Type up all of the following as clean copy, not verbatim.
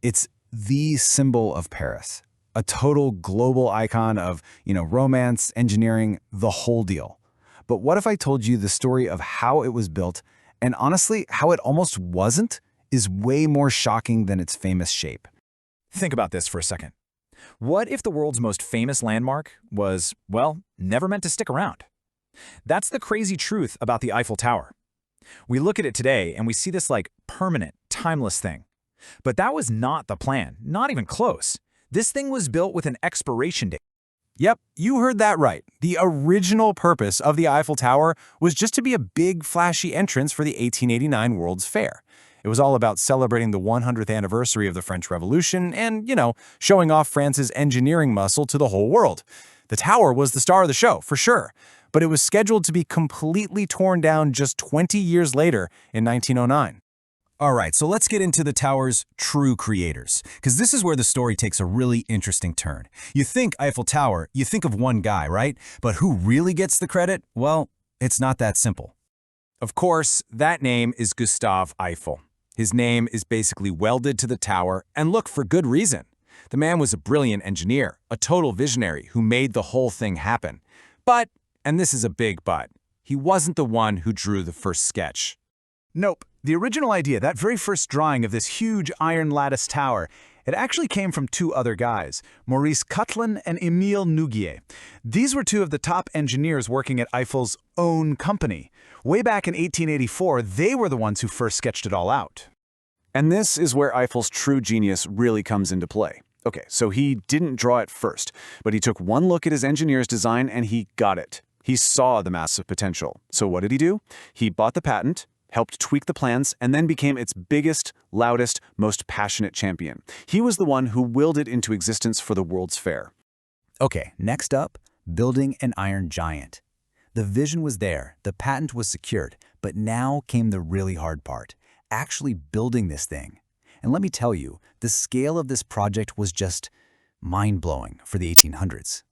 It's the symbol of Paris, a total global icon of, romance, engineering, the whole deal. But what if I told you the story of how it was built, and honestly, how it almost wasn't, is way more shocking than its famous shape? Think about this for a second. What if the world's most famous landmark was, well, never meant to stick around? That's the crazy truth about the Eiffel Tower. We look at it today and we see this like permanent, timeless thing. But that was not the plan, not even close. This thing was built with an expiration date. Yep, you heard that right. The original purpose of the Eiffel Tower was just to be a big, flashy entrance for the 1889 World's Fair. It was all about celebrating the 100th anniversary of the French Revolution and, showing off France's engineering muscle to the whole world. The tower was the star of the show, for sure, but it was scheduled to be completely torn down just 20 years later in 1909. All right, so let's get into the tower's true creators, because this is where the story takes a really interesting turn. You think Eiffel Tower, you think of one guy, right? But who really gets the credit? Well, it's not that simple. Of course, that name is Gustave Eiffel. His name is basically welded to the tower, and look, for good reason. The man was a brilliant engineer, a total visionary who made the whole thing happen. But, and this is a big but, he wasn't the one who drew the first sketch. Nope. The original idea, that very first drawing of this huge iron lattice tower, it actually came from two other guys, Maurice Koechlin and Émile Nouguier. These were two of the top engineers working at Eiffel's own company. Way back in 1884, they were the ones who first sketched it all out. And this is where Eiffel's true genius really comes into play. Okay, so he didn't draw it first, but he took one look at his engineer's design and he got it. He saw the massive potential. So what did he do? He bought the patent, helped tweak the plans, and then became its biggest, loudest, most passionate champion. He was the one who willed it into existence for the World's Fair. Okay, next up, building an iron giant. The vision was there, the patent was secured, but now came the really hard part, actually building this thing. And let me tell you, the scale of this project was just mind-blowing for the 1800s.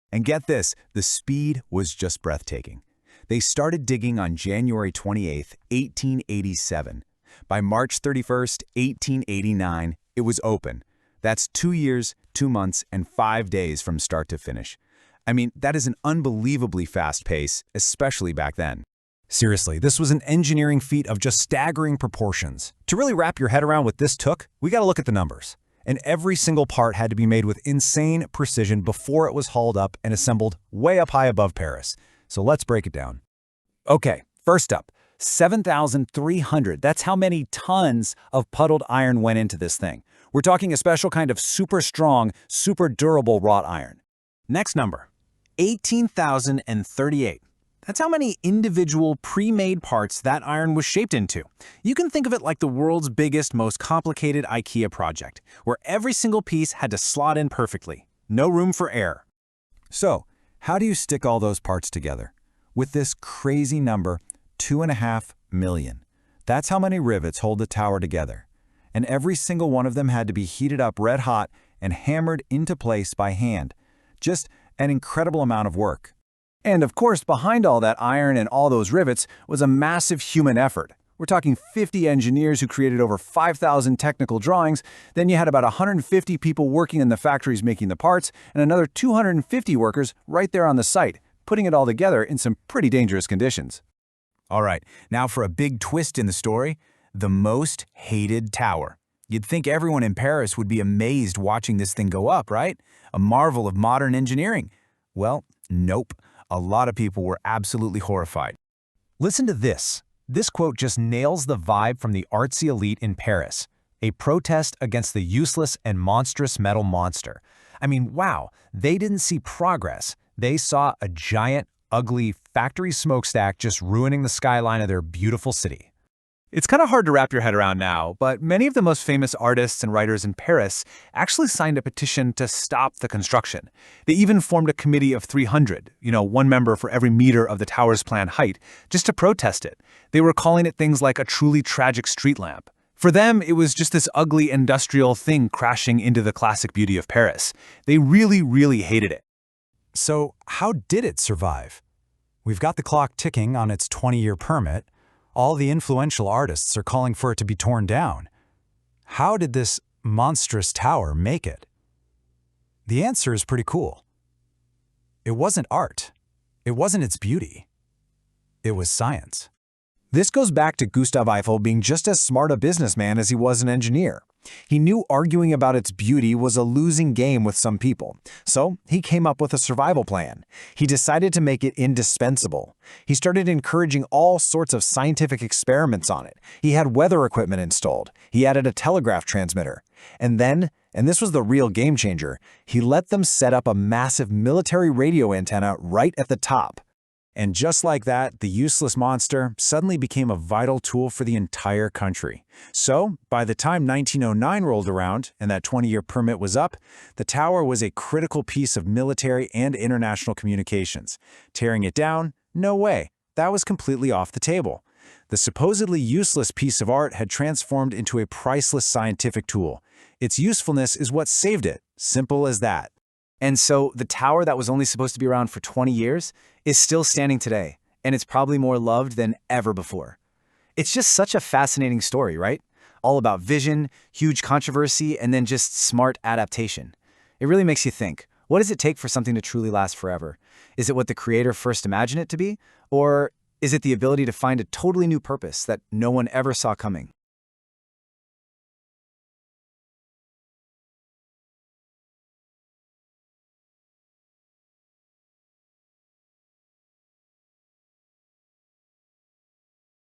And get this, the speed was just breathtaking. They started digging on January 28, 1887. By March 31, 1889, it was open. That's 2 years, 2 months, and 5 days from start to finish. I mean, that is an unbelievably fast pace, especially back then. Seriously, this was an engineering feat of just staggering proportions. To really wrap your head around what this took, we gotta look at the numbers. And every single part had to be made with insane precision before it was hauled up and assembled way up high above Paris. So let's break it down. Okay, first up, 7,300. That's how many tons of puddled iron went into this thing. We're talking a special kind of super strong, super durable wrought iron. Next number, 18,038. That's how many individual pre-made parts that iron was shaped into. You can think of it like the world's biggest, most complicated IKEA project, where every single piece had to slot in perfectly. No room for error. So, how do you stick all those parts together? With this crazy number, 2.5 million. That's how many rivets hold the tower together. And every single one of them had to be heated up red hot and hammered into place by hand. Just an incredible amount of work. And of course, behind all that iron and all those rivets was a massive human effort. We're talking 50 engineers who created over 5,000 technical drawings. Then you had about 150 people working in the factories making the parts, and another 250 workers right there on the site, putting it all together in some pretty dangerous conditions. All right, now for a big twist in the story, the most hated tower. You'd think everyone in Paris would be amazed watching this thing go up, right? A marvel of modern engineering. Well, nope. A lot of people were absolutely horrified. Listen to this. This quote just nails the vibe from the artsy elite in Paris. A protest against the useless and monstrous metal monster. I mean, wow, they didn't see progress. They saw a giant, ugly factory smokestack just ruining the skyline of their beautiful city. It's kind of hard to wrap your head around now, but many of the most famous artists and writers in Paris actually signed a petition to stop the construction. They even formed a committee of 300, one member for every meter of the tower's planned height, just to protest it. They were calling it things like a truly tragic street lamp. For them, it was just this ugly industrial thing crashing into the classic beauty of Paris. They really, really hated it. So how did it survive? We've got the clock ticking on its 20-year permit. All the influential artists are calling for it to be torn down. How did this monstrous tower make it? The answer is pretty cool. It wasn't art. It wasn't its beauty. It was science. This goes back to Gustave Eiffel being just as smart a businessman as he was an engineer. He knew arguing about its beauty was a losing game with some people, so he came up with a survival plan. He decided to make it indispensable. He started encouraging all sorts of scientific experiments on it. He had weather equipment installed. He added a telegraph transmitter. And then, and this was the real game changer, he let them set up a massive military radio antenna right at the top. And just like that, the useless monster suddenly became a vital tool for the entire country. So, by the time 1909 rolled around and that 20-year permit was up, the tower was a critical piece of military and international communications. Tearing it down? No way. That was completely off the table. The supposedly useless piece of art had transformed into a priceless scientific tool. Its usefulness is what saved it. Simple as that. And so the tower that was only supposed to be around for 20 years is still standing today, and it's probably more loved than ever before. It's just such a fascinating story, right? All about vision, huge controversy, and then just smart adaptation. It really makes you think, what does it take for something to truly last forever? Is it what the creator first imagined it to be? Or is it the ability to find a totally new purpose that no one ever saw coming?